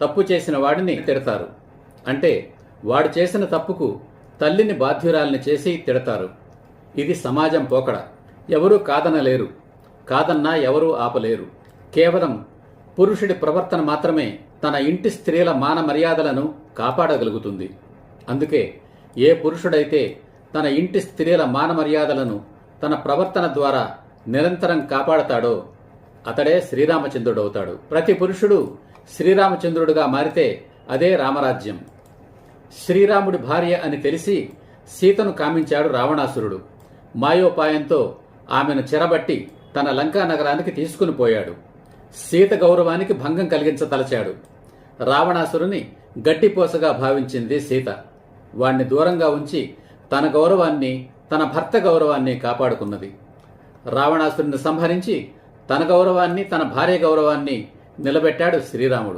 తప్పు చేసిన వాడిని తిడతారు. అంటే వాడు చేసిన తప్పుకు తల్లిని బాధ్యురాల్ని చేసి తిడతారు. ఇది సమాజం పోకడ. ఎవరూ కాదనలేరు, కాదన్నా ఎవరూ ఆపలేరు. కేవలం పురుషుడి ప్రవర్తన మాత్రమే తన ఇంటి స్త్రీల మాన మర్యాదలను కాపాడగలుగుతుంది. అందుకే ఏ పురుషుడైతే తన ఇంటి స్త్రీల మాన మర్యాదలను తన ప్రవర్తన ద్వారా నిరంతరం కాపాడతాడో అతడే శ్రీరామచంద్రుడవుతాడు. ప్రతి పురుషుడు శ్రీరామచంద్రుడుగా మారితే అదే రామరాజ్యం. శ్రీరాముడి భార్య అని తెలిసి సీతను కామించాడు రావణాసురుడు. మాయోపాయంతో ఆమెను చెరబట్టి తన లంకా నగరానికి తీసుకుని పోయాడు. సీత గౌరవానికి భంగం కలిగించతలచాడు. రావణాసురుని గడ్డిపోసగా భావించింది సీత. వాణ్ణి దూరంగా ఉంచి తన గౌరవాన్ని, తన భర్త గౌరవాన్ని కాపాడుకున్నది. రావణాసురుని సంహరించి తన గౌరవాన్ని, తన భార్య గౌరవాన్ని నిలబెట్టాడు శ్రీరాముడు.